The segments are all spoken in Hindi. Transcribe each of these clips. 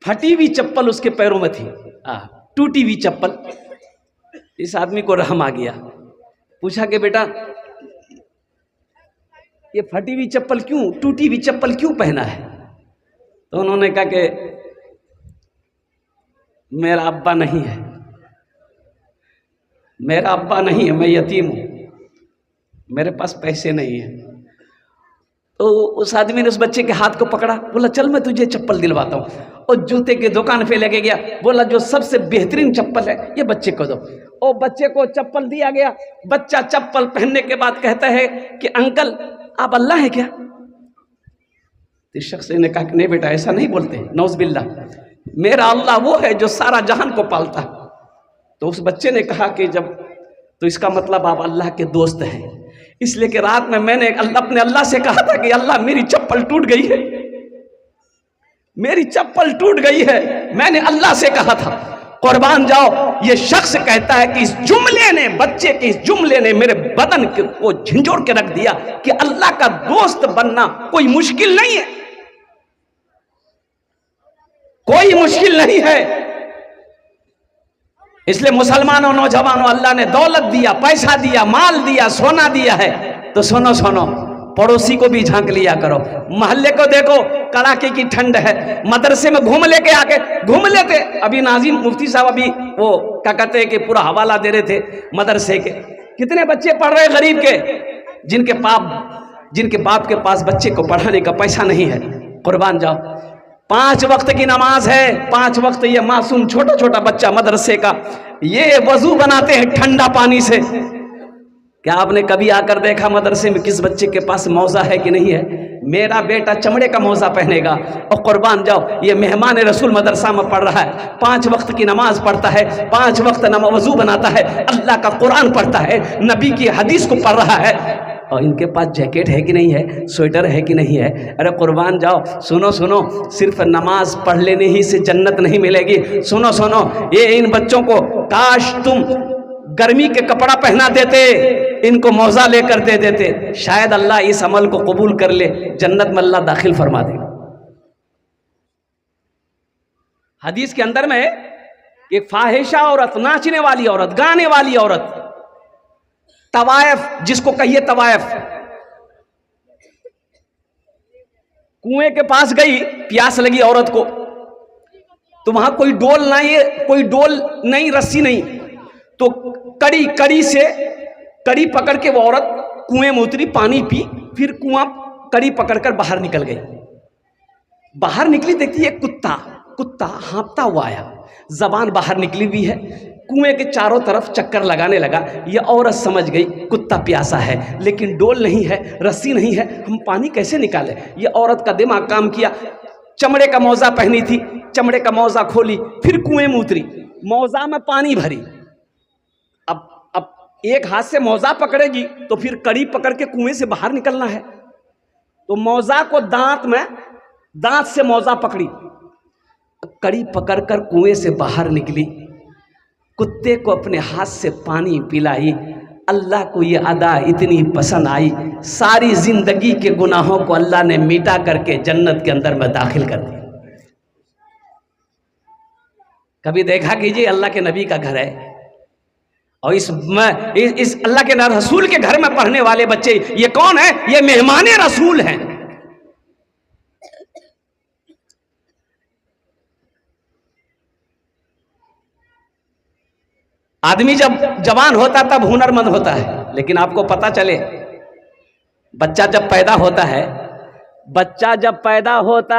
फटी हुई चप्पल उसके पैरों में थी, टूटी हुई चप्पल। इस आदमी को रहम आ गया, पूछा कि बेटा ये फटी हुई चप्पल क्यों, टूटी हुई चप्पल क्यों पहना है? तो उन्होंने कहा कि मेरा अब्बा नहीं है, मेरा अब्बा नहीं है, मैं यतीम हूं, मेरे पास पैसे नहीं है। तो उस आदमी ने उस बच्चे के हाथ को पकड़ा, बोला चल मैं तुझे चप्पल दिलवाता हूँ। और जूते की दुकान पे लेके गया, बोला जो सबसे बेहतरीन चप्पल है ये बच्चे को दो। और बच्चे को चप्पल दिया गया। बच्चा चप्पल पहनने के बाद कहता है कि अंकल आप अल्लाह है क्या? इस शख्स ने कहा कि नहीं बेटा ऐसा नहीं बोलते, नौज बिल्ला, मेरा अल्लाह वो है जो सारा जहान को पालता। तो उस बच्चे ने कहा कि जब तो इसका मतलब आप अल्लाह के दोस्त हैं, इसलिए कि रात में मैंने अपने अल्लाह से कहा था कि अल्लाह मेरी चप्पल टूट गई है, मेरी चप्पल टूट गई है, मैंने अल्लाह से कहा था। कुर्बान जाओ, ये शख्स कहता है कि इस जुमले ने, बच्चे के इस जुमले ने मेरे बदन को झंझोड़ के रख दिया कि अल्लाह का दोस्त बनना कोई मुश्किल नहीं है, कोई मुश्किल नहीं है। इसलिए मुसलमानों, नौजवानों, अल्लाह ने दौलत दिया, पैसा दिया, माल दिया, सोना दिया है, तो सुनो सुनो, पड़ोसी को भी झांक लिया करो। मोहल्ले को देखो, कड़ाके की ठंड है, मदरसे में घूम लेके आके घूम लेते। अभी नाजिम मुफ्ती साहब अभी वो क्या कहते हैं कि पूरा हवाला दे रहे थे मदरसे के, कितने बच्चे पढ़ रहे गरीब के, जिनके बाप के पास बच्चे को पढ़ाने का पैसा नहीं है। कुर्बान जाओ, 5 वक्त की नमाज है, 5 वक्त ये मासूम छोटा छोटा बच्चा मदरसे का ये वजू बनाते हैं ठंडा पानी से। क्या आपने कभी आकर देखा मदरसे में किस बच्चे के पास मौजा है कि नहीं है? मेरा बेटा चमड़े का मौजा पहनेगा। और कुर्बान जाओ, ये मेहमान रसूल मदरसा में पढ़ रहा है, 5 वक्त की नमाज पढ़ता है, 5 वक्त वजू बनाता है, अल्लाह का कुरान पढ़ता है, नबी की हदीस को पढ़ रहा है। और इनके पास जैकेट है कि नहीं है, स्वेटर है कि नहीं है? अरे कुर्बान जाओ, सुनो सुनो, सिर्फ नमाज पढ़ लेने ही से जन्नत नहीं मिलेगी। सुनो सुनो, ये इन बच्चों को काश तुम गर्मी के कपड़ा पहना देते, इनको मौजा लेकर दे देते, शायद अल्लाह इस अमल को कबूल कर ले, जन्नत में अल्लाह दाखिल फरमा दे। हदीस के अंदर में एक फाहिशा औरत, नाचने वाली औरत, गाने वाली औरत, तवायफ जिसको कहिए तवायफ, कुएं के पास गई, प्यास लगी औरत को, तो वहां कोई डोल नहीं है, कोई डोल नहीं, रस्सी नहीं, तो कड़ी पकड़ के वो औरत कुएं में उतरी, पानी पी, फिर कुआं कड़ी पकड़कर बाहर निकल गई। बाहर निकली, देखती है कुत्ता हाँफता हुआ आया, जबान बाहर निकली हुई है, कुएं के चारों तरफ चक्कर लगाने लगा। ये औरत समझ गई कुत्ता प्यासा है, लेकिन डोल नहीं है, रस्सी नहीं है, हम पानी कैसे निकालें? ये औरत का दिमाग काम किया, चमड़े का मौजा पहनी थी, चमड़े का मौजा खोली, फिर कुएं में उतरी, मौजा में पानी भरी। अब एक हाथ से मौजा पकड़ेगी तो फिर कड़ी पकड़ के कुएं से बाहर निकलना है, तो मौजा को दांत से मौजा पकड़ी, कड़ी पकड़कर कुएं से बाहर निकली, कुत्ते को अपने हाथ से पानी पिलाई। अल्लाह को ये अदा इतनी पसंद आई, सारी जिंदगी के गुनाहों को अल्लाह ने मिटा करके जन्नत के अंदर में दाखिल कर दिया। कभी देखा कीजिए, अल्लाह के नबी का घर है और इस अल्लाह के रसूल के घर में पढ़ने वाले बच्चे, ये कौन है? ये मेहमाने रसूल हैं। आदमी जब जवान होता तब हुनरमंद होता है, लेकिन आपको पता चले बच्चा जब पैदा होता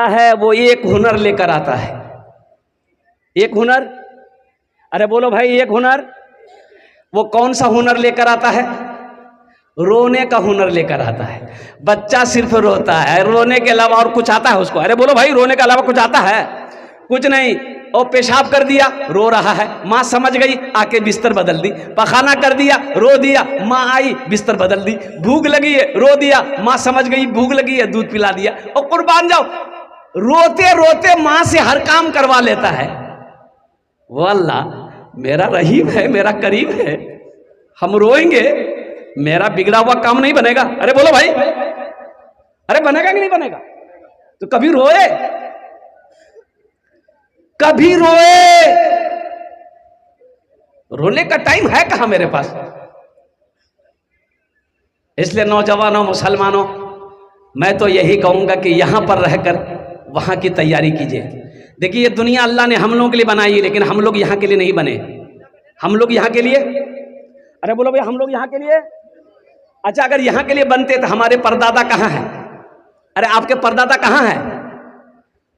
है वो एक हुनर लेकर आता है। एक हुनर, अरे बोलो भाई, एक हुनर। वो कौन सा हुनर लेकर आता है? रोने का हुनर लेकर आता है। बच्चा सिर्फ रोता है, रोने के अलावा और कुछ आता है उसको? अरे बोलो भाई, रोने के अलावा कुछ आता है? कुछ नहीं। और पेशाब कर दिया, रो रहा है, माँ समझ गई, आके बिस्तर बदल दी। पखाना कर दिया, रो दिया, माँ आई, बिस्तर बदल दी। भूख लगी है, रो दिया, माँ समझ गई भूख लगी है, दूध पिला दिया। और कुर्बान जाओ, रोते रोते माँ से हर काम करवा लेता है। वो अल्लाह मेरा रहीम है, मेरा करीम है, हम रोएंगे, मेरा बिगड़ा हुआ काम नहीं बनेगा। अरे बोलो भाई, अरे बनेगा कि नहीं बनेगा? तो कभी रोए। कभी रोए। रोने का टाइम है कहां मेरे पास। इसलिए नौजवानों, मुसलमानों, मैं तो यही कहूंगा कि यहां पर रहकर वहां की तैयारी कीजिए। देखिए, ये दुनिया अल्लाह ने हम लोगों के लिए बनाई है, लेकिन हम लोग यहां के लिए नहीं बने। हम लोग यहां के लिए, अरे बोलो भैया, हम लोग यहां के लिए। अच्छा, अगर यहां के लिए बनते तो हमारे परदादा कहां हैं? अरे आपके परदादा कहां हैं?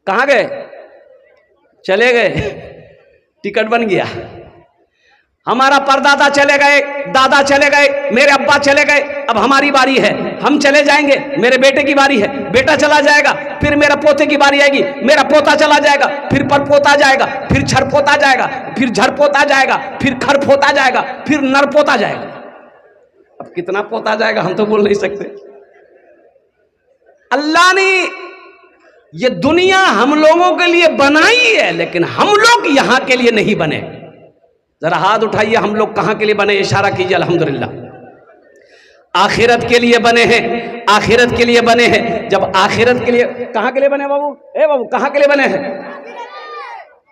कहां गए? चले गए। टिकट बन गया। हमारा परदादा चले गए, दादा चले गए, मेरे अब्बा चले गए, अब हमारी बारी है, हम चले जाएंगे, मेरे बेटे की बारी है, बेटा चला जाएगा, फिर मेरा पोते की बारी आएगी, मेरा पोता चला जाएगा, फिर परपोता जाएगा, फिर छरपोता जाएगा, फिर झरपोता जाएगा, फिर खरपोता जाएगा, फिर नरपोता जाएगा। अब कितना पोता जाएगा हम तो बोल नहीं सकते। अल्लाह ने ये दुनिया हम लोगों के लिए बनाई है, लेकिन हम लोग यहां के लिए नहीं बने। जरा हाथ उठाइए, हम लोग कहां के लिए बने? इशारा कीजिए। अल्हम्दुलिल्लाह आखिरत के लिए बने हैं, आखिरत के लिए बने हैं। जब आखिरत के लिए, कहां के लिए बने बाबू? ए बाबू, कहां के लिए बने हैं?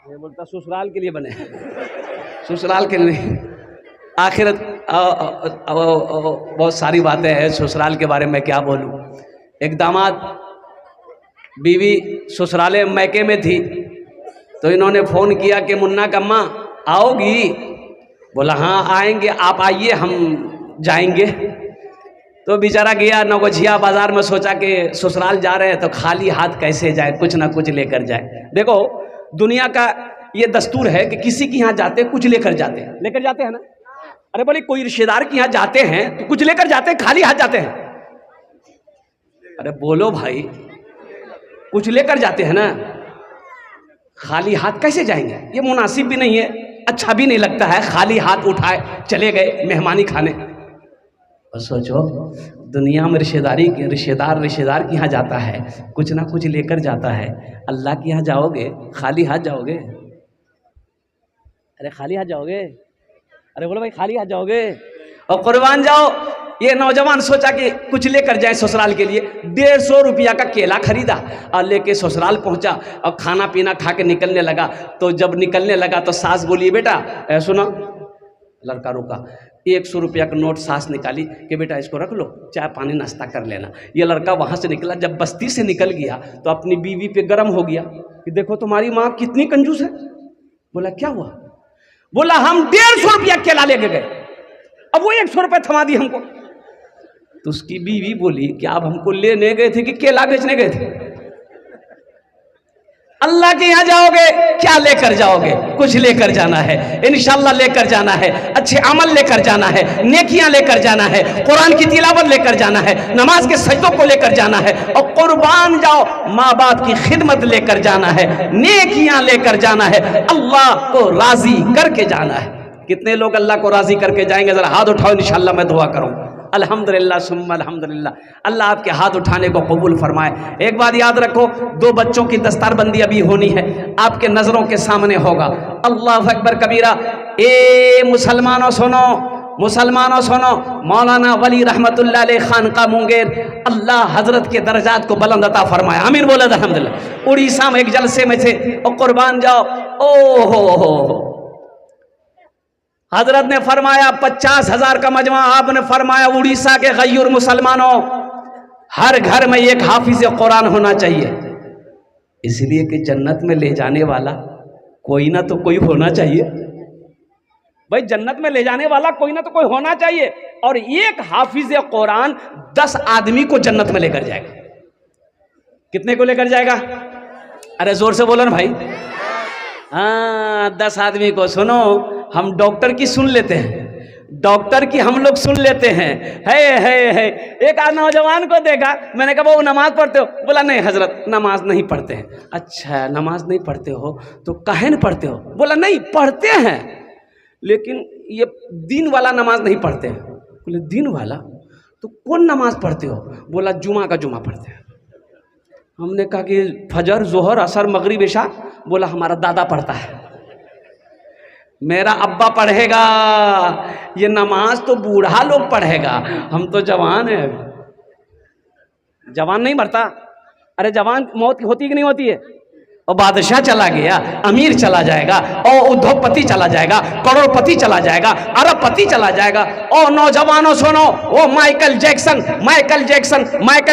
ये बोलता ससुराल के लिए बने हैं। ससुराल के लिए आखिरत, बहुत सारी बातें हैं ससुराल के बारे में, क्या बोलूं। एक दामाद, बीवी ससुराले मैके में थी, तो इन्होंने फोन किया कि मुन्ना का अम्मा आओगी? बोला हाँ आएंगे, आप आइए, हम जाएंगे। तो बेचारा गया नौगछिया बाजार में, सोचा कि ससुराल जा रहे हैं तो खाली हाथ कैसे जाए, कुछ ना कुछ लेकर जाए। देखो, दुनिया का ये दस्तूर है कि किसी के यहाँ जाते कुछ लेकर जाते हैं ना। अरे बोले, कोई रिश्तेदार के यहाँ जाते हैं तो कुछ लेकर जाते हैं, खाली हाथ जाते हैं। अरे बोलो भाई, कुछ लेकर जाते हैं ना, खाली हाथ कैसे जाएंगे? ये मुनासिब भी नहीं है, अच्छा भी नहीं लगता है, खाली हाथ उठाए चले गए मेहमानी खाने। और सोचो, दुनिया में रिश्तेदार के यहाँ जाता है, कुछ ना कुछ लेकर जाता है। अल्लाह के यहाँ जाओगे, खाली हाथ जाओगे? अरे खाली हाथ जाओगे? अरे बोलो भाई, खाली हाथ जाओगे? और कुर्बान जाओ। ये नौजवान सोचा कि कुछ लेकर जाए ससुराल के लिए। 150 रुपया का केला खरीदा और लेके ससुराल पहुंचा और खाना पीना खा के निकलने लगा। तो जब निकलने लगा तो सास बोली, बेटा सुनो। लड़का रुका, 100 रुपया का नोट सास निकाली कि बेटा इसको रख लो, चाय पानी नाश्ता कर लेना। ये लड़का वहां से निकला, जब बस्ती से निकल गया तो अपनी बीवी पे गर्म हो गया कि देखो तुम्हारी माँ कितनी कंजूस है। बोला क्या हुआ? बोला हम 150 रुपया केला लेके गए, अब वो 100 रुपया थमा दी हमको। तो उसकी बीवी बोली कि आप हमको लेने गए थे कि केला बेचने गए थे? अल्लाह के यहाँ जाओगे, क्या लेकर जाओगे? कुछ लेकर जाना है, इंशाअल्लाह लेकर जाना है, अच्छे अमल लेकर जाना है, नेकियां लेकर जाना है, कुरान की तिलावत लेकर जाना है, नमाज के सजदों को लेकर जाना है, और कुर्बान जाओ, माँ बाप की खिदमत लेकर जाना है, नेकियां लेकर जाना है, अल्लाह को राजी करके जाना है। कितने लोग अल्लाह को राजी करके जाएंगे? जरा हाथ उठाओ, इंशाअल्लाह मैं दुआ करूँ। अल्हम्दुलिल्लाह सुम्मा अल्हम्दुलिल्लाह। अल्लाह आपके हाथ उठाने को कबूल फरमाए। एक बात याद रखो, 2 बच्चों की दस्तारबंदी अभी होनी है, आपके नजरों के सामने होगा। अल्लाह अकबर कबीरा। ए मुसलमानों सुनो, मुसलमानों सुनो, मौलाना वली रहमतुल्लाह अलैह खानका मुंगेर, अल्लाह हजरत के दर्जात को बुलंद अता फरमाए। आमीन बोले अल्हम्दुलिल्लाह। उड़ीसा में एक जलसे में थे और कुर्बान जाओ, ओ हो हजरत ने फरमाया 50,000 का मजमा। आपने फरमाया उड़ीसा के गयूर मुसलमानों, हर घर में एक हाफिज कुरान होना चाहिए, इसलिए कि जन्नत में ले जाने वाला कोई ना तो कोई होना चाहिए। भाई जन्नत में ले जाने वाला कोई ना तो कोई होना चाहिए, और एक हाफिज कुरान 10 आदमी को जन्नत में लेकर जाएगा। कितने को लेकर जाएगा? अरे जोर से बोलो ना भाई। हाँ, 10 आदमी को। सुनो, हम डॉक्टर की सुन लेते हैं, डॉक्टर की हम लोग सुन लेते हैं। है एक आज नौजवान को देखा, मैंने कहा वो नमाज पढ़ते हो? बोला नहीं हजरत, नमाज नहीं पढ़ते हैं। अच्छा, नमाज नहीं पढ़ते हो तो काहे नहीं पढ़ते हो? बोला नहीं पढ़ते हैं, लेकिन ये दिन वाला नमाज नहीं पढ़ते हैं। बोले दिन वाला? तो कौन नमाज पढ़ते हो? बोला जुमा का जुमा पढ़ते हैं। हमने कहा कि फजर, जोहर, असर, मगरिब, इशा? बोला हमारा दादा पढ़ता है, मेरा अब्बा पढ़ेगा, ये नमाज तो बूढ़ा लोग पढ़ेगा, हम तो जवान हैं। जवान नहीं मरता? अरे जवान मौत होती कि नहीं होती है? और बादशाह चला गया, अमीर चला जाएगा, और उद्योगपति चला जाएगा, करोड़पति चला जाएगा, अरबपति चला जाएगा। और नौजवानों सुनो, वो माइकल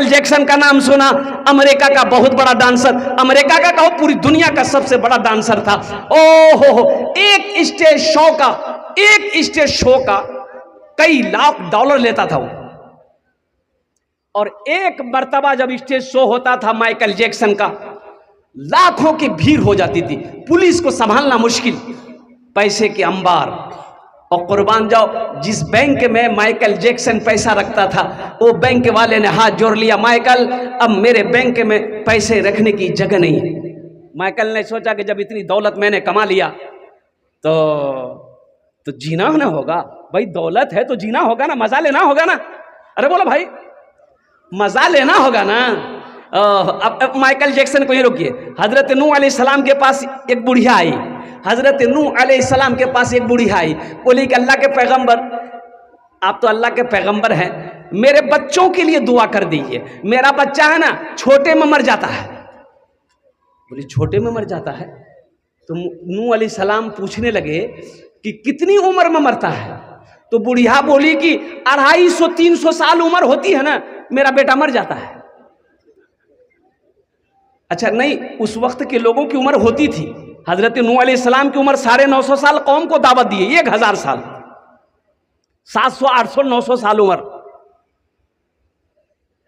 जैक्सन का नाम सुना, अमेरिका का बहुत बड़ा डांसर, अमेरिका का कहो पूरी दुनिया का सबसे बड़ा डांसर था। ओहो, एक स्टेज शो का कई लाख डॉलर लेता था वो। और एक मर्तबा जब स्टेज शो होता था माइकल जैक्सन का, लाखों की भीड़ हो जाती थी, पुलिस को संभालना मुश्किल, पैसे के अंबार। और कुर्बान जाओ, जिस बैंक में माइकल जैक्सन पैसा रखता था, वो बैंक वाले ने हाथ जोड़ लिया, माइकल अब मेरे बैंक में पैसे रखने की जगह नहीं है। माइकल ने सोचा कि जब इतनी दौलत मैंने कमा लिया तो जीना ना होगा भाई, दौलत है तो जीना होगा ना, मजा लेना होगा ना। अरे बोलो भाई, मजा लेना होगा ना। अब माइकल जैक्सन को ये रोकिए। हजरत नूह अलैहिस्सलाम के पास एक बुढ़िया आई, बोली कि अल्लाह के पैगंबर, आप तो अल्लाह के पैगंबर हैं, मेरे बच्चों के लिए दुआ कर दीजिए, मेरा बच्चा है ना छोटे में मर जाता है। बोली छोटे में मर जाता है? तो नूह अलैहिस्सलाम पूछने लगे कि कितनी उम्र में मरता है? तो बुढ़िया बोली कि 250-300 साल उम्र होती है ना, मेरा बेटा मर जाता है। अच्छा नहीं, उस वक्त के लोगों की उम्र होती थी। हजरत नूह अलैहिस्सलाम की उम्र 950 साल, कौम को दावत दी, 1000 साल, 700, 800, 900 साल उम्र।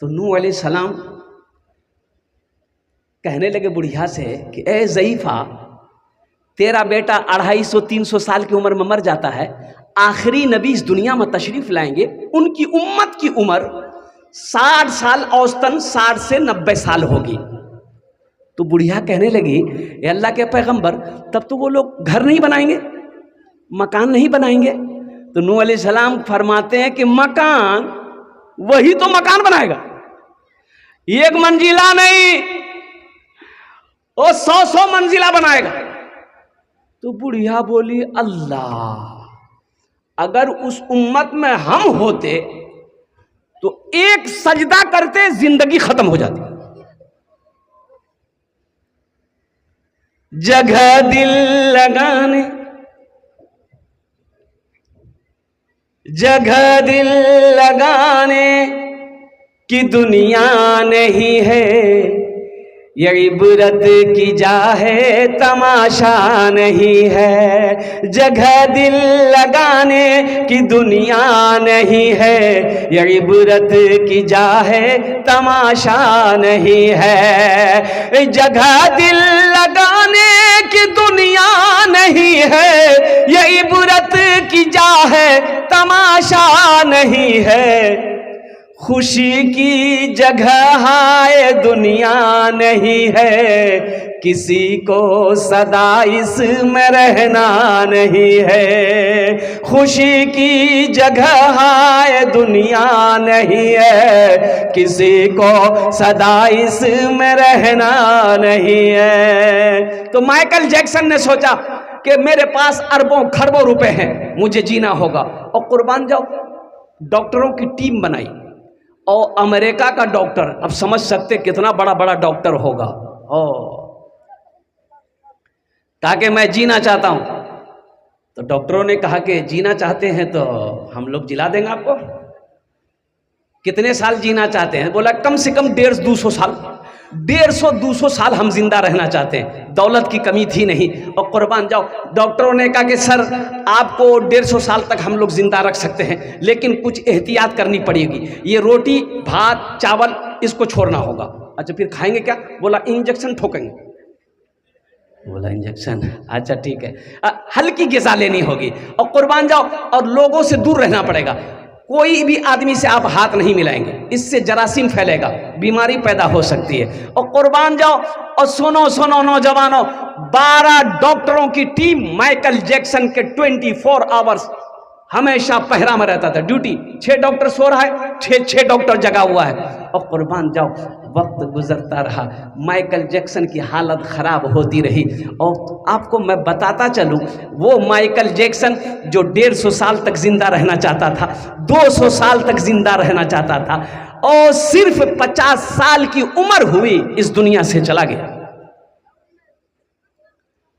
तो नूह अलैहिस्सलाम कहने लगे बुढ़िया से कि ए ज़ईफा, तेरा बेटा 250-300 साल की उम्र में मर जाता है, आखिरी नबी इस दुनिया में तशरीफ लाएंगे, उनकी उम्मत की उम्र 60 साल, औसतन 60 से 90 साल होगी। तो बुढ़िया कहने लगी, ए अल्लाह के पैगंबर, तब तो वो लोग घर नहीं बनाएंगे, मकान नहीं बनाएंगे। तो नूह अलैहिस्सलाम फरमाते हैं कि मकान, वही तो मकान बनाएगा, एक मंजिला नहीं, वो 100 मंजिला बनाएगा। तो बुढ़िया बोली, अल्लाह, अगर उस उम्मत में हम होते तो एक सजदा करते जिंदगी खत्म हो जाती। जगह दिल लगाने, जगह दिल लगाने की दुनिया नहीं है, ये इबरत की जा है तमाशा नहीं है। जगह दिल लगाने की दुनिया नहीं है, ये इबरत की जा है तमाशा नहीं है। जगह दिल लगाने की दुनिया नहीं है, ये इबरत की जा है तमाशा नहीं है। खुशी की जगह हाय दुनिया नहीं है, किसी को सदा इसमें रहना नहीं है। खुशी की जगह हाय दुनिया नहीं है, किसी को सदा इसमें रहना नहीं है। तो माइकल जैक्सन ने सोचा कि मेरे पास अरबों खरबों रुपए हैं, मुझे जीना होगा। और कुर्बान जाओ, डॉक्टरों की टीम बनाई, और अमेरिका का डॉक्टर, अब समझ सकते कितना बड़ा बड़ा डॉक्टर होगा, ताकि मैं जीना चाहता हूं। तो डॉक्टरों ने कहा कि जीना चाहते हैं तो हम लोग जिला देंगे आपको। कितने साल जीना चाहते हैं? बोला कम से कम 150-200 साल, 150-200 साल हम जिंदा रहना चाहते हैं। दौलत की कमी थी नहीं। और कुर्बान जाओ, डॉक्टरों ने कहा कि सर आपको 150 साल तक हम लोग जिंदा रख सकते हैं, लेकिन कुछ एहतियात करनी पड़ेगी, ये रोटी भात चावल इसको छोड़ना होगा। अच्छा फिर खाएंगे क्या? बोला इंजेक्शन ठोकेंगे। बोला इंजेक्शन, अच्छा ठीक है, हल्की ग़िज़ा लेनी होगी। और कुर्बान जाओ, और लोगों से दूर रहना पड़ेगा, कोई भी आदमी से आप हाथ नहीं मिलाएंगे, इससे जरासीम फैलेगा, बीमारी पैदा हो सकती है। और कुर्बान जाओ, और सुनो नौजवानों, 12 डॉक्टरों की टीम माइकल जैक्सन के 24 आवर्स हमेशा पहरा में रहता था, ड्यूटी। 6 डॉक्टर सो रहा है, 6 डॉक्टर जगा हुआ है। और कुर्बान जाओ, वक्त गुजरता रहा, माइकल जैक्सन की हालत ख़राब होती रही। और आपको मैं बताता चलूँ, वो माइकल जैक्सन जो 150 साल तक जिंदा रहना चाहता था, 200 साल तक जिंदा रहना चाहता था, और सिर्फ 50 साल की उम्र हुई इस दुनिया से चला गया।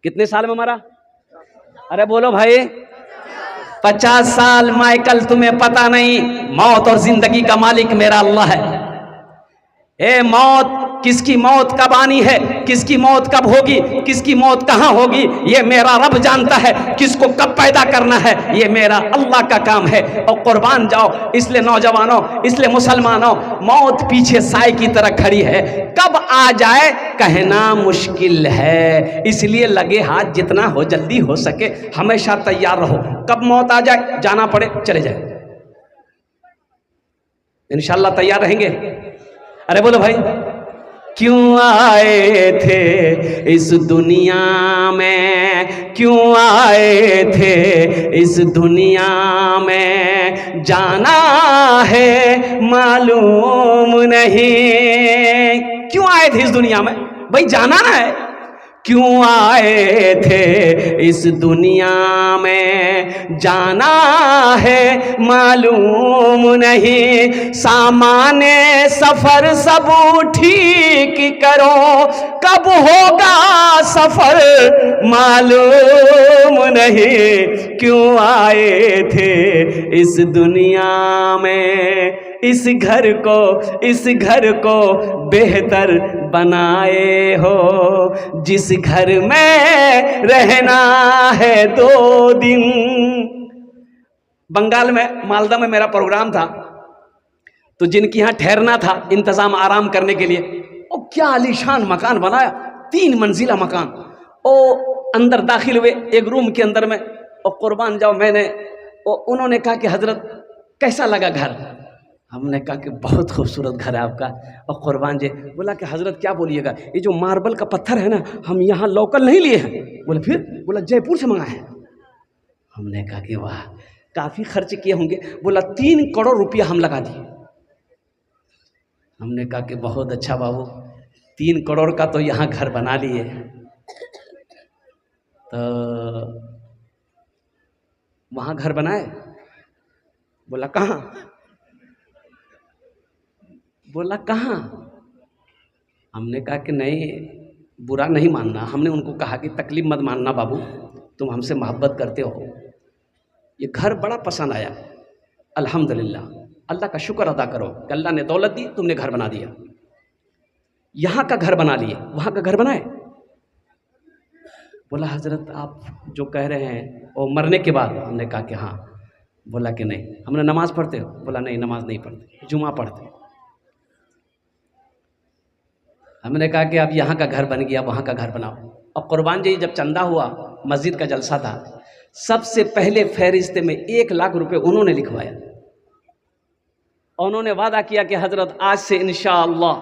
कितने साल में मरा? अरे बोलो भाई, 50 साल। माइकल तुम्हें पता नहीं, मौत और जिंदगी का मालिक मेरा अल्लाह है। ए मौत, किसकी मौत कब आनी है, किसकी मौत कब होगी, किसकी मौत कहां होगी, ये मेरा रब जानता है। किसको कब पैदा करना है, ये मेरा अल्लाह का काम है। और कुर्बान जाओ। इसलिए नौजवानों, इसलिए मुसलमानों, मौत पीछे साए की तरह खड़ी है, कब आ जाए कहना मुश्किल है। इसलिए लगे हाथ जितना हो, जल्दी हो सके हमेशा तैयार रहो। कब मौत आ जाए, जाना पड़े चले जाए, इंशाल्लाह तैयार रहेंगे। अरे बोलो भाई, क्यों आए थे इस दुनिया में, क्यों आए थे इस दुनिया में, जाना है मालूम नहीं। क्यों आए थे इस दुनिया में, भाई जाना ना है। क्यों आए थे इस दुनिया में, जाना है मालूम नहीं। सामाने सफर सब ठीक करो, कब होगा सफर मालूम नहीं। क्यों आए थे इस दुनिया में, इस घर को बेहतर बनाए हो, जिस घर में रहना है 2 दिन। बंगाल में मालदा में मेरा प्रोग्राम था, तो जिनके यहाँ ठहरना था इंतजाम आराम करने के लिए, ओ क्या आलीशान मकान बनाया, 3 मंजिला मकान। ओ अंदर दाखिल हुए एक रूम के अंदर में, और कुर्बान जाओ मैंने, उन्होंने कहा कि हजरत कैसा लगा घर। हमने कहा कि बहुत खूबसूरत घर है आपका। और कुर्बान जी बोला कि हजरत क्या बोलिएगा, ये जो मार्बल का पत्थर है ना, हम यहाँ लोकल नहीं लिए हैं। बोले फिर? बोला जयपुर से मंगाए हैं। हमने कहा कि वाह, काफ़ी खर्च किए होंगे। बोला 3 करोड़ रुपया हम लगा दिए। हमने कहा कि बहुत अच्छा बाबू, 3 करोड़ का तो यहाँ घर बना लिए। तो वहाँ घर बनाए? बोला कहाँ? बोला कहाँ? हमने कहा कि नहीं, बुरा नहीं मानना। हमने उनको कहा कि तकलीफ मत मानना बाबू, तुम हमसे मोहब्बत करते हो। ये घर बड़ा पसंद आया, अल्हम्दुलिल्लाह, अल्लाह का शुक्र अदा करो कि अल्लाह ने दौलत दी, तुमने घर बना दिया। यहाँ का घर बना लिए, वहाँ का घर बनाए? बोला हजरत आप जो कह रहे हैं वो मरने के बाद। हमने कहा कि हाँ। बोला कि नहीं। हमने नमाज़ पढ़ते हो? बोला नहीं, नमाज नहीं पढ़ते, जुमा पढ़ते। हमने कहा कि अब यहाँ का घर बन गया, वहाँ का घर बनाओ। और कुर्बान जी जब चंदा हुआ, मस्जिद का जलसा था, सबसे पहले फहरिस्त में 1 लाख रुपए उन्होंने लिखवाया। उन्होंने वादा किया कि हजरत आज से इंशाअल्लाह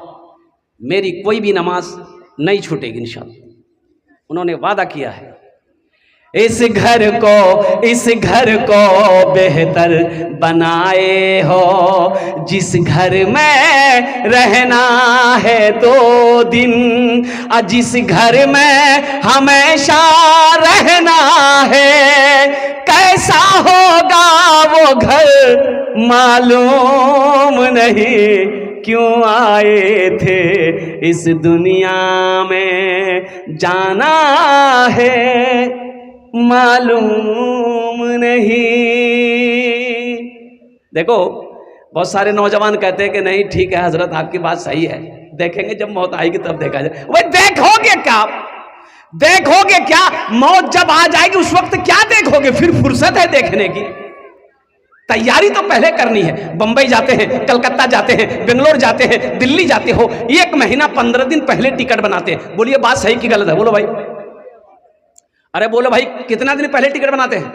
मेरी कोई भी नमाज नहीं छूटेगी इंशाअल्लाह। उन्होंने वादा किया है। इस घर को बेहतर बनाए हो, जिस घर में रहना है 2 दिन, जिस घर में हमेशा रहना है, कैसा होगा वो घर मालूम नहीं। क्यों आए थे इस दुनिया में, जाना है मालूम नहीं। देखो बहुत सारे नौजवान कहते हैं कि नहीं ठीक है हजरत आपकी बात सही है, देखेंगे जब मौत आएगी तब देखा जाए। वही देखोगे क्या? देखोगे क्या? मौत जब आ जाएगी उस वक्त क्या देखोगे? फिर फुर्सत है देखने की? तैयारी तो पहले करनी है। बंबई जाते हैं, कलकत्ता जाते हैं, बेंगलोर जाते हैं, दिल्ली जाते हो, 1 महीना 15 दिन पहले टिकट बनाते हैं। बोलिए बात सही कि गलत है? बोलो भाई। अरे बोलो भाई, कितना दिन पहले टिकट बनाते हैं?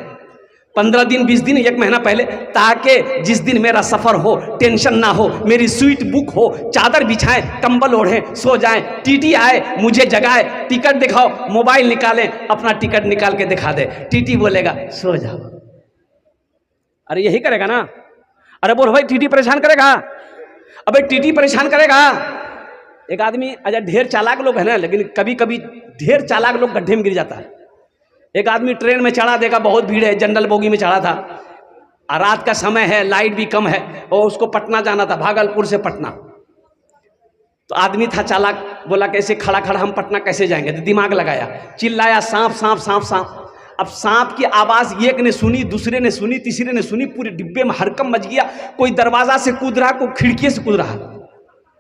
15 दिन, 20 दिन, 1 महीना पहले, ताकि जिस दिन मेरा सफर हो टेंशन ना हो, मेरी स्वीट बुक हो, चादर बिछाएं, कंबल ओढ़े, सो जाएं, टीटी आए मुझे जगाए, टिकट दिखाओ, मोबाइल निकालें, अपना टिकट निकाल के दिखा दे, टीटी बोलेगा सो जाओ। अरे यही करेगा ना? अरे बोल भाई, टीटी परेशान करेगा? अबे टीटी परेशान करेगा। एक आदमी, अच्छा ढेर चालाक लोग है ना, लेकिन कभी कभी ढेर चालाक लोग गड्ढे में गिर जाता है। एक आदमी ट्रेन में चढ़ा, देखा बहुत भीड़ है, जनरल बोगी में चढ़ा था, रात का समय है, लाइट भी कम है, और उसको पटना जाना था, भागलपुर से पटना। तो आदमी था चालाक, बोला कैसे खड़ा खड़ा हम पटना कैसे जाएंगे, तो दिमाग लगाया, चिल्लाया सांप सांप सांप सांप। अब सांप की आवाज़ एक ने सुनी, दूसरे ने सुनी, तीसरे ने सुनी, पूरे डिब्बे में हड़कंप मच गया। कोई दरवाजा से कूद रहा, कोई खिड़की से कूद रहा,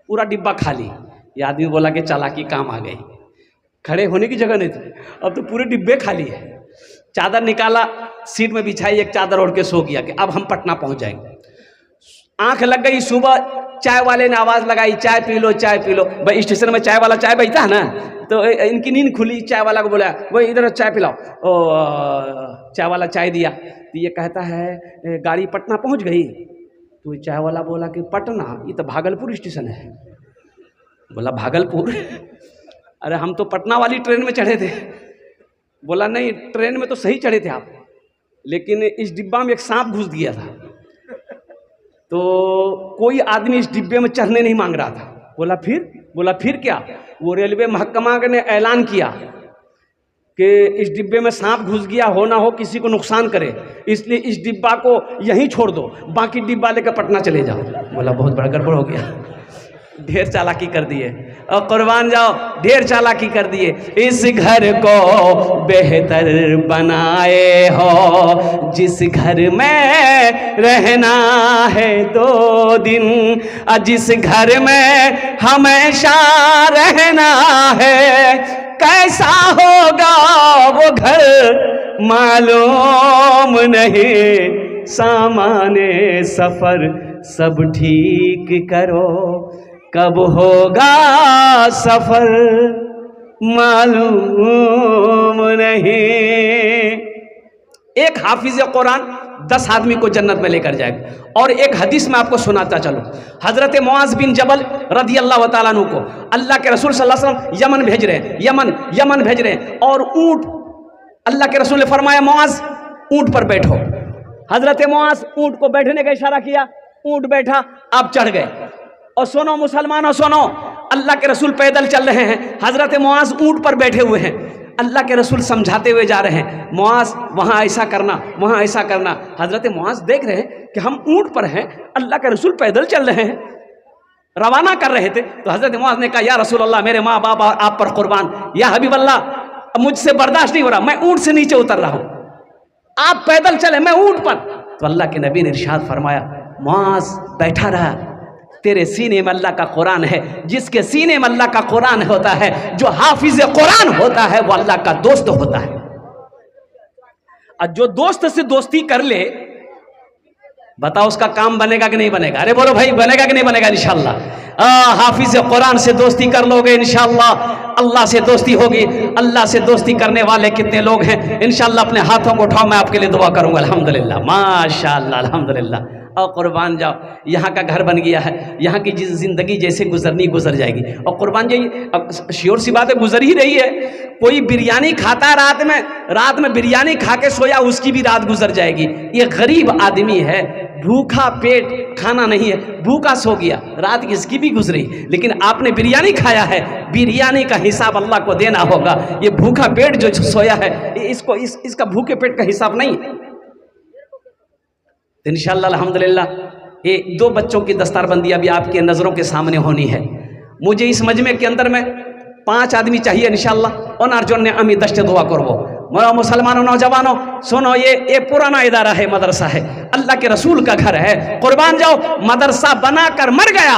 पूरा डिब्बा खाली। ये आदमी बोला कि चालाकी काम आ गई, खड़े होने की जगह नहीं थी, अब तो पूरे डिब्बे खाली है। चादर निकाला, सीट में बिछाई, एक चादर ओढ़ के सो गया कि अब हम पटना पहुंच जाएंगे। आंख लग गई, सुबह चाय वाले ने आवाज़ लगाई, चाय पी लो चाय पी लो। भाई स्टेशन में चाय वाला चाय बेचता है ना, तो इनकी नींद खुली, चाय वाला को बोला वही इधर चाय पिलाओ। चाय वाला चाय दिया, तो ये कहता है गाड़ी पटना पहुंच गई। तो चाय वाला बोला कि पटना, ये तो भागलपुर स्टेशन है। बोला भागलपुर? अरे हम तो पटना वाली ट्रेन में चढ़े थे। बोला नहीं, ट्रेन में तो सही चढ़े थे आप, लेकिन इस डिब्बा में एक सांप घुस गया था, तो कोई आदमी इस डिब्बे में चढ़ने नहीं मांग रहा था। बोला फिर क्या? वो रेलवे महकमा ने ऐलान किया कि इस डिब्बे में सांप घुस गया, हो ना हो किसी को नुकसान करे, इसलिए इस डिब्बा को यहीं छोड़ दो, बाकी डिब्बा लेकर पटना चले जाओ। बोला बहुत बड़ा गड़बड़ हो गया, ढेर चालाकी कर दिए। और कुर्बान जाओ, ढेर चालाकी कर दिए। इस घर को बेहतर बनाए हो, जिस घर में रहना है 2 दिन, जिस घर में हमेशा रहना है, कैसा होगा वो घर मालूम नहीं। सामाने सफर सब ठीक करो, कब होगा सफर मालूम नहीं। एक हाफिज कुरान 10 आदमी को जन्नत में लेकर जाएगा। और एक हदीस में आपको सुनाता चलो, हजरत मुआज बिन जबल रदी अल्लाह तआला अन्हु को अल्लाह के रसूल सल्लल्लाहु अलैहि वसल्लम यमन भेज रहे हैं, यमन भेज रहे हैं, और ऊंट, अल्लाह के रसूल ने फरमाया मुआज ऊंट पर बैठो। हजरत मुआज ऊंट को बैठने का इशारा किया, ऊंट बैठा, आप चढ़ गए। और सुनो मुसलमानों सुनो, अल्लाह के रसूल पैदल चल रहे हैं, हजरत मुआज ऊंट पर बैठे हुए हैं। अल्लाह के रसूल समझाते हुए जा रहे हैं, मुआज वहाँ ऐसा करना, वहाँ ऐसा करना। हजरत मुआज देख रहे हैं कि हम ऊंट पर हैं, अल्लाह के रसूल पैदल चल रहे हैं, रवाना कर रहे थे। तो हजरत मुआज ने कहा या रसूल अल्लाह, मेरे माँ बाप आप पर कुर्बान, या हबीब अल्लाह मुझसे बर्दाश्त नहीं हो रहा, मैं ऊंट से नीचे उतर रहा हूँ, आप पैदल चले, मैं ऊंट पर। तो अल्लाह के नबी ने इरशाद फरमाया, मुआज बैठा रहा, तेरे सीने में अल्लाह का कुरान है, जिसके सीने में अल्लाह का कुरान होता है, जो हाफिज कुरान होता है, वो अल्लाह का दोस्त होता है। और जो दोस्त से दोस्ती कर ले, बताओ उसका काम बनेगा कि नहीं बनेगा? अरे बोलो भाई, बनेगा कि नहीं बनेगा? इंशाअल्लाह हाफिज कुरान से दोस्ती कर लोगे, इंशाअल्लाह अल्लाह से दोस्ती होगी। अल्लाह से दोस्ती करने वाले कितने लोग हैं? इंशाअल्लाह अपने हाथों को उठाओ, मैं आपके लिए दुआ करूंगा। अल्हम्दुलिल्लाह, माशाअल्लाह, अल्हम्दुलिल्लाह। और कुर्बान जाओ, यहाँ का घर बन गया है, यहाँ की ज़िंदगी जैसे गुजरनी गुजर जाएगी। और कुर्बान जाइए, अब श्योर सी बात है, गुजर ही रही है। कोई बिरयानी खाता है रात में बिरयानी खा के सोया, उसकी भी रात गुजर जाएगी। ये गरीब आदमी है, भूखा पेट, खाना नहीं है, भूखा सो गया, रात इसकी भी गुजरी। लेकिन आपने बिरयानी खाया है, बिरयानी का हिसाब अल्लाह को देना होगा। ये भूखा पेट जो सोया है, इसका भूखे पेट का हिसाब नहीं। इंशाअल्लाह अल्हम्दुलिल्लाह, ये 2 बच्चों की दस्तारबंदी अभी आपके नज़रों के सामने होनी है। मुझे इस मजमे के अंदर में 5 आदमी चाहिए इंशाअल्लाह। और अर्जुन ने अमी दश्त दुआ करवो। मुसलमानों, नौजवानों सुनो, ये पुराना इदारा है, मदरसा है, अल्लाह के रसूल का घर है। कुर्बान जाओ, मदरसा बनाकर मर गया,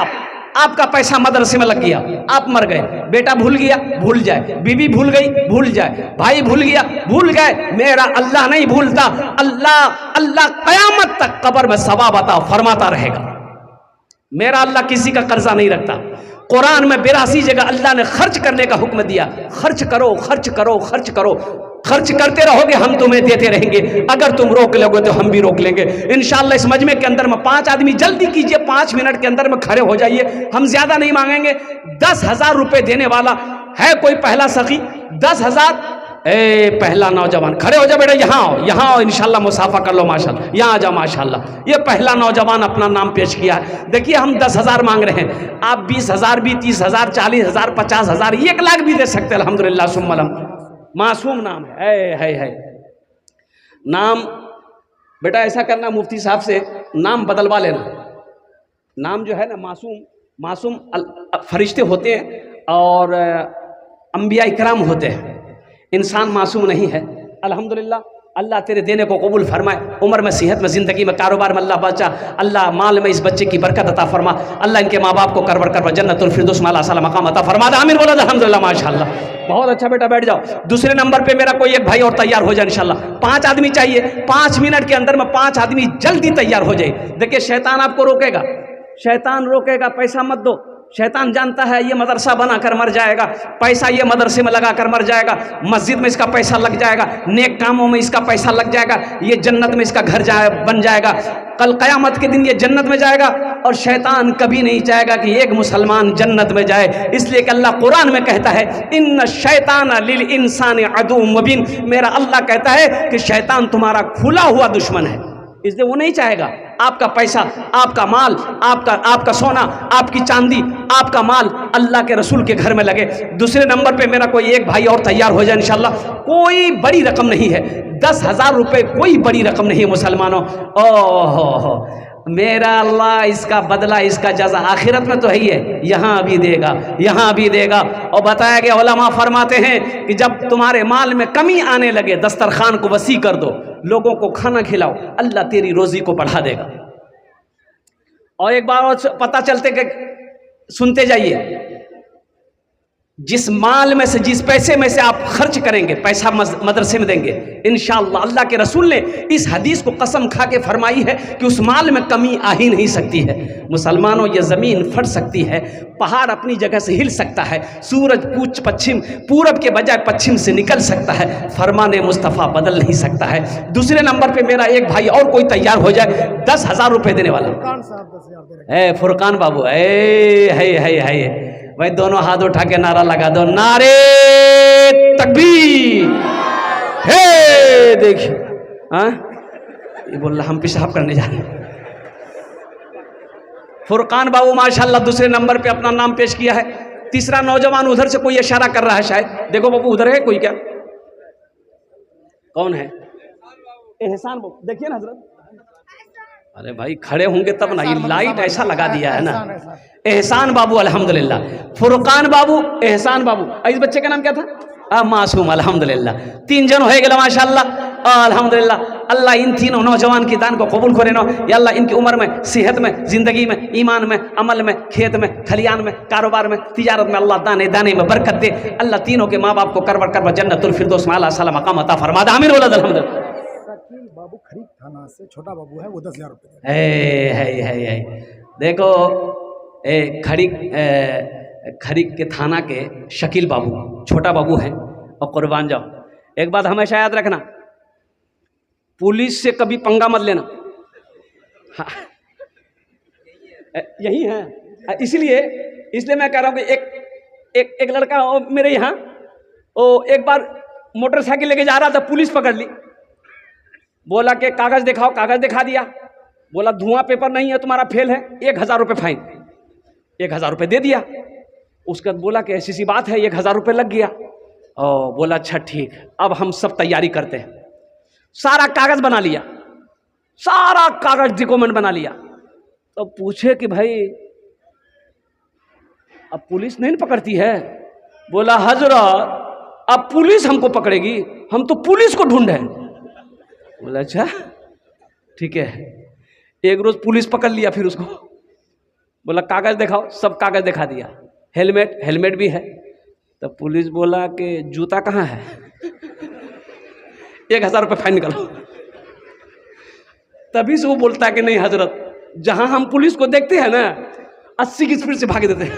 आपका पैसा मदरसे में लग गया, आप मर गए, बेटा भूल गया, भूल जाए, बीवी भूल गई, भूल जाए, भाई भूल गया, भूल गए, मेरा अल्लाह नहीं भूलता। अल्लाह कयामत तक कब्र में सवाब अता फरमाता रहेगा। मेरा अल्लाह किसी का कर्जा नहीं रखता। कुरान में 82 जगह अल्लाह ने खर्च करने का हुक्म दिया। खर्च करो, खर्च करो, खर्च करो, खर्च करते रहोगे, हम तुम्हें देते रहेंगे। अगर तुम रोक लोगे तो हम भी रोक लेंगे इंशाअल्लाह। इस मजमे के अंदर में 5 आदमी, जल्दी कीजिए, 5 मिनट के अंदर में खड़े हो जाइए। हम ज्यादा नहीं मांगेंगे। 10,000 रुपए देने वाला है कोई पहला सखी? 10,000। पहला नौजवान खड़े हो जाओ बेटा, यहाँ आओ इंशाअल्लाह, मुसाफा कर लो, माशाअल्लाह, यहाँ आ जाओ माशाअल्लाह। ये पहला नौजवान अपना नाम पेश किया है। देखिए हम 10,000 मांग रहे हैं, आप 20,000 भी, 30,000, 40,000, 50,000, 1 लाख भी दे सकते हैं। अल्हम्दुलिल्लाह सुम्मलम, मासूम नाम है। नाम बेटा ऐसा करना, मुफ्ती साहब से नाम बदलवा लेना। नाम जो है ना मासूम, मासूम फरिश्ते होते हैं और अंबिया इकराम होते हैं, इंसान मासूम नहीं है। अल्हम्दुलिल्लाह, अल्लाह तेरे देने को कबूल फरमाए, उम्र में, सेहत में, ज़िंदगी में, कारोबार में अल्लाह बचा, अल्लाह माल में इस बच्चे की बरकत अता फरमा, अल्लाह इनके माँ बाप को करवर करवा जन्नतुल फिरदौस में आला मकाम अता फरमा। आमीन बोला अल्हम्दुलिल्लाह, माशाअल्लाह, बहुत अच्छा बेटा, बैठ जाओ। दूसरे नंबर पे मेरा कोई एक भाई और तैयार हो जाए इंशाल्लाह। 5 आदमी चाहिए, 5 मिनट के अंदर में 5 आदमी जल्दी तैयार हो जाए। देखिए शैतान आपको रोकेगा, शैतान रोकेगा, पैसा मत दो। शैतान जानता है ये मदरसा बना कर मर जाएगा, पैसा ये मदरसे में लगा कर मर जाएगा, मस्जिद में इसका पैसा लग जाएगा, नेक कामों में इसका पैसा लग जाएगा, ये जन्नत में इसका घर बन जाएगा, कल क़यामत के दिन ये जन्नत में जाएगा। और शैतान कभी नहीं चाहेगा कि एक मुसलमान जन्नत में जाए, इसलिए कि अल्लाह कुरान में कहता है इन्न शैतान लिल इंसान अदुव्वुम मुबीन, मेरा अल्लाह कहता है कि शैतान तुम्हारा खुला हुआ दुश्मन है, इसलिए वो नहीं चाहेगा आपका पैसा, आपका माल, आपका सोना, आपकी चांदी, आपका माल अल्लाह के रसूल के घर में लगे। दूसरे नंबर पे मेरा कोई एक भाई और तैयार हो जाए इंशाल्लाह। कोई बड़ी रकम नहीं है, 10,000 रुपये कोई बड़ी रकम नहीं है मुसलमानों। ओह मेरा अल्लाह इसका बदला, इसका जज़ा आखिरत में तो है ही है, यहाँ भी देगा, यहाँ भी देगा। और बताया गया, उलमा फरमाते हैं कि जब तुम्हारे माल में कमी आने लगे, दस्तरखान को वसी कर दो, लोगों को खाना खिलाओ, अल्लाह तेरी रोजी को बढ़ा देगा। और एक बार और पता चलते कि सुनते जाइए, जिस माल में से, जिस पैसे में से आप खर्च करेंगे, पैसा मदरसे में देंगे, इंशाअल्लाह अल्लाह के रसूल ने इस हदीस को कसम खा के फरमाई है कि उस माल में कमी आ ही नहीं सकती है। मुसलमानों, ये ज़मीन फट सकती है, पहाड़ अपनी जगह से हिल सकता है, सूरज पूरब के बजाय पश्चिम से निकल सकता है, फरमाने मुस्तफ़ा बदल नहीं सकता है। दूसरे नंबर पे मेरा एक भाई और कोई तैयार हो जाए, 10,000 रुपये देने वाला है, फुरकान बाबू है भाई, दोनों हाथ उठा के नारा लगा दो, नारे तकबीर। हे देखिए, हाँ ये बोल रहा हम पेशाब करने जा रहे हैं। फुरकान बाबू माशाल्लाह दूसरे नंबर पे अपना नाम पेश किया है। तीसरा नौजवान उधर से कोई इशारा कर रहा है शायद, देखो बाबू उधर है कोई, क्या कौन है? एहसान बाबू, देखिए ना हजरत, अरे भाई खड़े होंगे तब ना, ये लाइट ऐसा लगा दिया है ना। एहसान बाबू अल्हम्दुलिल्लाह, फुरकान बाबू, एहसान बाबू। इस बच्चे का नाम क्या था? मासूम। अल्हम्दुलिल्लाह 3 जन हो गए माशाल्लाह अल्हम्दुलिल्लाह। अल्लाह इन तीनों नौजवान की दान को कबूल करे नो या अल्लाह, इनकी उम्र में, सेहत में, जिंदगी में, ईमान में, अमल में, खेत में, खलियान में, कारोबार में, तिजारत में अल्लाह दाने दाने में बरकत दे। अल्लाह तीनों के माँ बाप को करवर करवा जन्नतुल फिरदौस में आला सलाम मकाम अता फरमा दे। आमीन बोला अल्हम्दुलिल्लाह। बाबू खरीक थाना से छोटा बाबू है, वो 10,000 रुपये है। देखो खरीक के थाना के शकील बाबू, छोटा बाबू हैं और कुर्बान जाओ। एक बात हमेशा याद रखना, पुलिस से कभी पंगा मत लेना। हाँ, यही है, इसलिए मैं कह रहा हूँ कि एक लड़का मेरे यहाँ, वो एक बार मोटरसाइकिल लेके जा रहा था, पुलिस पकड़ ली, बोला कि कागज दिखाओ, कागज दिखा दिया, बोला धुआं पेपर नहीं है तुम्हारा, फेल है, 1,000 रुपये फाइन। 1,000 रुपये दे दिया। उसके बाद बोला कि ऐसी सी बात है, 1,000 रुपये लग गया। और बोला अच्छा ठीक, अब हम सब तैयारी करते हैं। सारा कागज बना लिया, सारा कागज डॉक्यूमेंट बना लिया। तो पूछे कि भाई अब पुलिस नहीं पकड़ती है? बोला हजरत अब पुलिस हमको पकड़ेगी, हम तो पुलिस को ढूंढे। बोला अच्छा ठीक है। एक रोज पुलिस पकड़ लिया, फिर उसको बोला कागज दिखाओ, सब कागज दिखा दिया, हेलमेट भी है। तब पुलिस बोला कि जूता कहाँ है? 1,000 रुपये फाइन निकालो। तभी से वो बोलता है कि नहीं हजरत, जहां हम पुलिस को देखते हैं ना 80 की स्पीड से भाग देते हैं।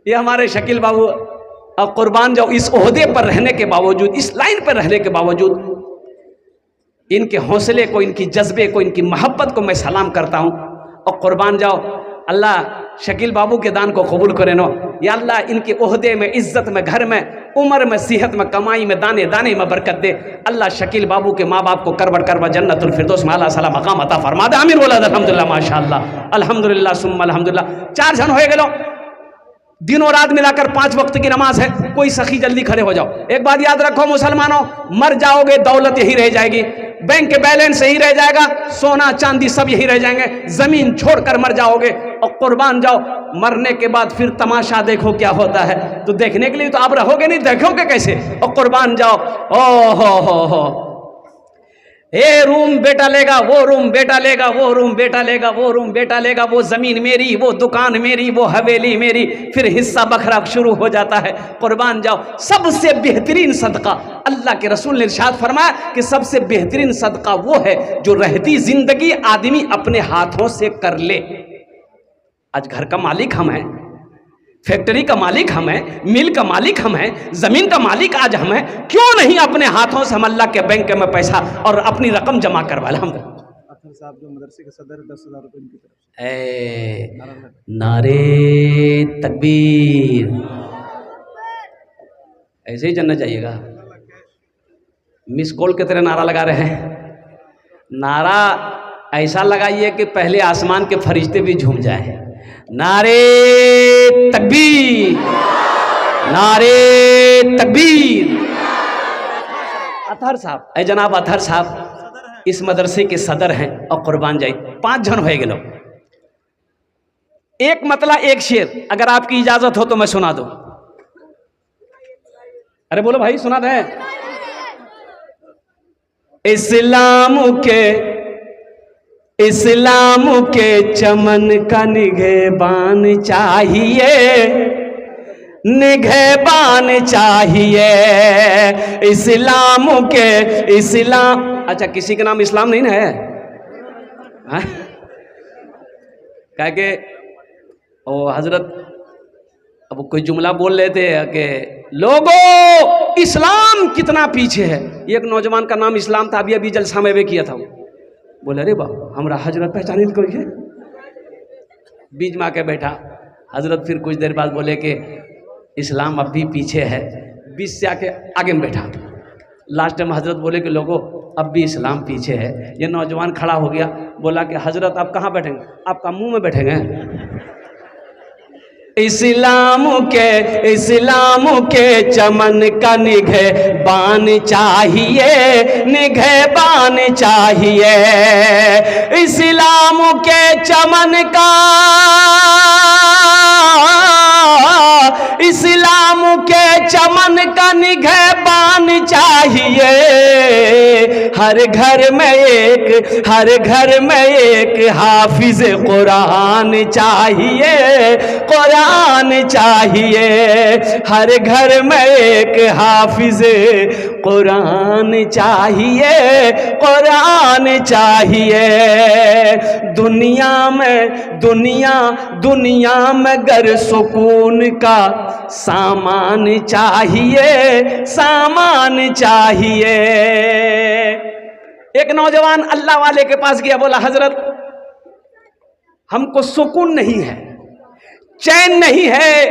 ये हमारे शकील बाबू और कुर्बान जाओ, इस ओहदे पर रहने के बावजूद, इस लाइन पर रहने के बावजूद, इनके हौसले को, इनकी जज्बे को, इनकी मोहब्बत को मैं सलाम करता हूँ। और कुर्बान जाओ, अल्लाह शकील बाबू के दान को कबूल करे नो या अल्लाह, इनके ओहदे में, इज्जत में, घर में, उम्र में, सेहत में, कमाई में, दाने दाने में बरकत दे। अल्लाह शकील बाबू के माँ बाप को करवा जन्नतुल फिरदौस में आला सलाम मकाम अता फरमा दे। आमीन बोला अल्हम्दुलिल्लाह माशाअल्लाह अल्हम्दुलिल्लाह सुम्मा अल्हम्दुलिल्लाह। 4 जन हो गए, दिनों रात मिलाकर 5 वक्त की नमाज है। कोई सखी जल्दी खड़े हो जाओ। एक बात याद रखो मुसलमानों, मर जाओगे दौलत यही रह जाएगी, बैंक के बैलेंस यही रह जाएगा, सोना चांदी सब यही रह जाएंगे, जमीन छोड़कर मर जाओगे, और कुर्बान जाओ, मरने के बाद फिर तमाशा देखो क्या होता है। तो देखने के लिए तो आप रहोगे नहीं, देखोगे कैसे? और कुर्बान जाओ, ओ हो, ये रूम बेटा लेगा, वो रूम बेटा लेगा, वो रूम बेटा लेगा, वो रूम बेटा लेगा, वो जमीन मेरी, वो दुकान मेरी, वो हवेली मेरी, फिर हिस्सा बखरा शुरू हो जाता है। कुर्बान जाओ। सबसे बेहतरीन सदका, अल्लाह के रसूल ने इरशाद फरमाया कि सबसे बेहतरीन सदका वो है जो रहती जिंदगी आदमी अपने हाथों से कर ले। आज घर का मालिक हम हैं, फैक्ट्री का मालिक हम हैं, मिल का मालिक हम हैं, जमीन का मालिक आज हम हैं, क्यों नहीं अपने हाथों से हम अल्लाह के बैंक में पैसा और अपनी रकम जमा करवा लें। अख्तर साहब जो मदरसे के सदर 10,000 रुपये उनकी तरफ से। नारे तकबीर, ऐसे ही जानना चाहिएगा। मिस कॉल की तरह नारा लगा रहे हैं। नारा ऐसा लगाइए कि पहले आसमान के फरिश्ते भी झूम जाए। नारे तकबीर, नारे तकबीर। अतहर साहब, ए जनाब अतहर साहब इस मदरसे के सदर हैं और कुर्बान जाए 5 जन हो गए। एक मतला एक शेर अगर आपकी इजाजत हो तो मैं सुना दूं। अरे बोलो भाई, सुना दे। इस्लाम के चमन का निगहबान चाहिए, निगहबान चाहिए इस्लाम के। इस्लाम, अच्छा किसी का नाम इस्लाम नहीं ना है? क्या के ओ हजरत अब कोई जुमला बोल लेते हैं कि लोगों इस्लाम कितना पीछे है। एक नौजवान का नाम इस्लाम था, अभी जलसा में वे किया था। बोले अरे बाबा हमरा हजरत पहचाने कोई है, बीच में आके बैठा। हजरत फिर कुछ देर बाद बोले कि इस्लाम अब भी पीछे है, बीच से आके आगे में बैठा। लास्ट टाइम हजरत बोले कि लोगों अब भी इस्लाम पीछे है। ये नौजवान खड़ा हो गया, बोला कि हजरत आप कहाँ बैठेंगे? आपका मुंह में बैठेंगे। इस्लाम के चमन का निगहबान चाहिए, निगहबान चाहिए इस्लाम के चमन का, इस्लाम के चमन का निगहबान चाहिए। हर घर में एक हाफिज कुरान चाहिए, कुरान चाहिए। हर घर में एक हाफिज कुरान चाहिए, कुरान चाहिए। दुनिया में गर सुकून का सामान चाहिए, सामान चाहिए। एक नौजवान अल्लाह वाले के पास गया, बोला हजरत हमको सुकून नहीं है, चैन नहीं है,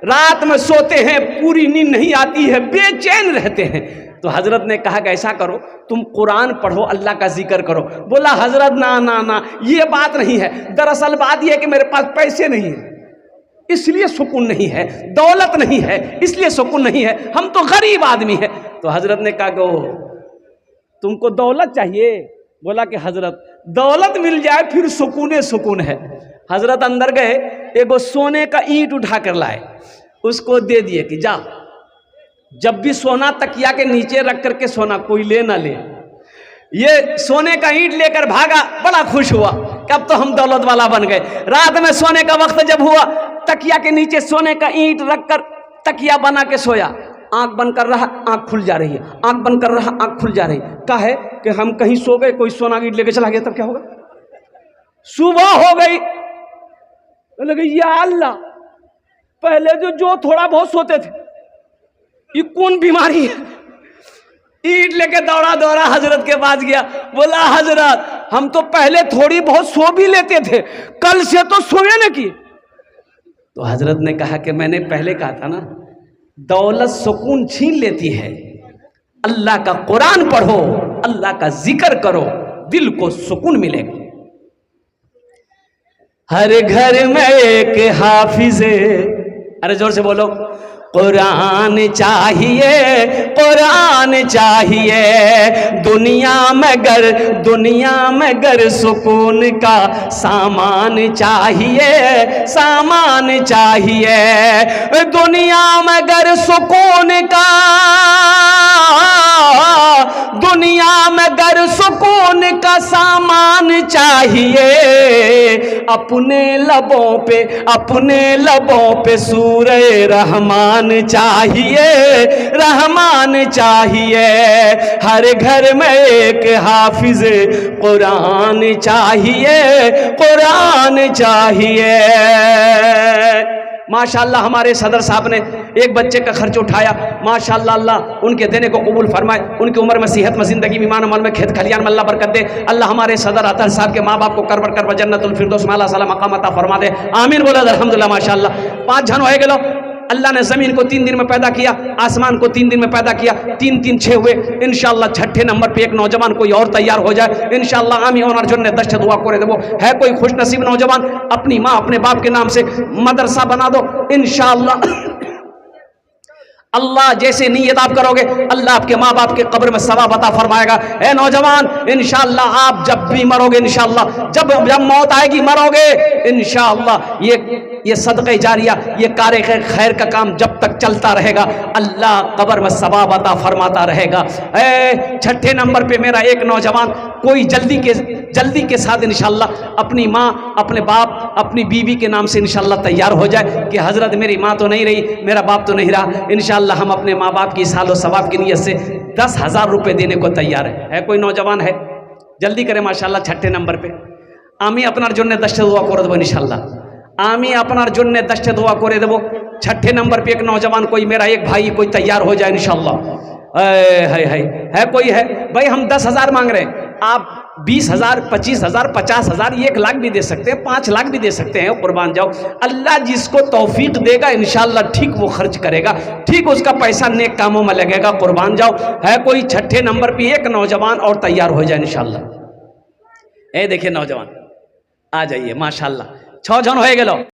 रात में सोते हैं पूरी नींद नहीं आती है, बेचैन रहते हैं। तो हजरत ने कहा कि ऐसा करो तुम कुरान पढ़ो, अल्लाह का जिक्र करो। बोला हजरत ना ना ना, ये बात नहीं है। दरअसल बात यह है कि मेरे पास पैसे नहीं है इसलिए सुकून नहीं है, दौलत नहीं है इसलिए सुकून नहीं है, हम तो गरीब आदमी है। तो हजरत ने कहा कि तुमको दौलत चाहिए? बोला कि हजरत दौलत मिल जाए फिर सुकून है। हजरत अंदर गए, एगो सोने का ईंट उठा कर लाए, उसको दे दिए कि जा, जब भी सोना तकिया के नीचे रख करके सोना, कोई ले ना ले। ये सोने का ईंट लेकर भागा, बड़ा खुश हुआ कि अब तो हम दौलत वाला बन गए। रात में सोने का वक्त जब हुआ, तकिया के नीचे सोने का ईंट रखकर तकिया बना के सोया। आंख बंद कर रहा, आंख खुल जा रही है, आंख बंद कर रहा, आंख खुल जा रही। क्या है कि हम कहीं सो गए, कोई सोना ईंट लेके चला गया, तब क्या होगा? सुबह हो गई, लगे या अल्लाह, पहले जो थोड़ा बहुत सोते थे, ये कौन बीमारी है? ईंट लेके दौड़ा हजरत के पास गया, बोला हजरत हम तो पहले थोड़ी बहुत सो भी लेते थे, कल से तो सोए न किए। तो हजरत ने कहा कि मैंने पहले कहा था ना, दौलत सुकून छीन लेती है। अल्लाह का कुरान पढ़ो, अल्लाह का जिक्र करो, दिल को सुकून मिलेगा। हर घर में एक हाफिज, अरे जोर से बोलो, कुरान चाहिए, कुरान चाहिए। दुनिया में गर सुकून का सामान चाहिए, सामान चाहिए। दुनिया में गर सुकून का, दुनिया में गर सुकून का सामान चाहिए। अपने लबों पे सूरे रहमान चाहिए, रहमान चाहिए। हर घर में एक हाफिज कुरान चाहिए, कुरान चाहिए। माशाअल्लाह हमारे सदर साहब ने एक बच्चे का खर्च उठाया, माशाअल्लाह, अल्लाह उनके देने को कबूल फरमाए, उनकी उम्र में सेहत में जिंदगी में ईमान अमल में खेत खलियान में अल्लाह बरकत दे। अल्लाह हमारे सदर अतर साहब के माँ बाप को करबर कर जन्नतुल फिरदौस में अल्लाह सला मकाम अता फरमा दे। आमीन बोला अल्हम्दुलिल्लाह। माशाअल्लाह 5 जन हो गेलो। अल्लाह ने ज़मीन को 3 दिन में पैदा किया, आसमान को 3 दिन में पैदा किया, 3 3 6 हुए। इंशाअल्लाह 6ठे नंबर पे एक नौजवान कोई और तैयार हो जाए इंशाअल्लाह। आमी ओनर जन ने 10 दुआ करे देवो। है कोई खुश नसीब नौजवान, अपनी माँ अपने बाप के नाम से मदरसा बना दो इंशाअल्लाह। अल्लाह जैसे नीयत आप करोगे अल्लाह आपके माँ बाप के कब्र में सवाब अता फरमाएगा। ए नौजवान, इंशाअल्लाह आप जब भी मरोगे, इंशाअल्लाह जब मौत आएगी मरोगे, इंशाअल्लाह ये सदक़े जारिया, ये कार्य खैर का काम जब तक चलता रहेगा अल्लाह कब्र में सवाब अता फरमाता रहेगा। 6ठे नंबर पे मेरा एक नौजवान कोई जल्दी के साथ इंशाअल्लाह अपनी माँ अपने बाप अपनी बीवी के नाम से इंशाअल्लाह तैयार हो जाए कि हज़रत मेरी माँ तो नहीं रही, मेरा बाप तो नहीं रहा, इंशाअल्लाह हम अपने माँ बाप की सालो सवाब की नीयत से 10,000 रुपये देने को तैयार है। कोई नौजवान है जल्दी करे माशाअल्लाह। 6ठे नंबर पे आमी अपनार जन्य 10 दुआ करे देबो इंशाअल्लाह। आमी अपनार जन्य 10 दुआ करे देबो। 6ठे नंबर पे एक नौजवान कोई मेरा एक भाई कोई तैयार हो जाए इंशाअल्लाह। है कोई है भाई, हम 10,000 मांग रहे हैं, आप 20,000 25,000 50,000 1 लाख भी दे सकते हैं, 5 लाख भी दे सकते हैं। कुर्बान जाओ, अल्लाह जिसको तौफीक देगा इंशाअल्लाह ठीक वो खर्च करेगा, ठीक उसका पैसा नेक कामों में लगेगा। कुर्बान जाओ। है कोई 6ठे नंबर पे एक नौजवान और तैयार हो जाए इंशाअल्लाह। देखिए नौजवान आ जाइए माशाअल्लाह। 6 जन हो गेलो।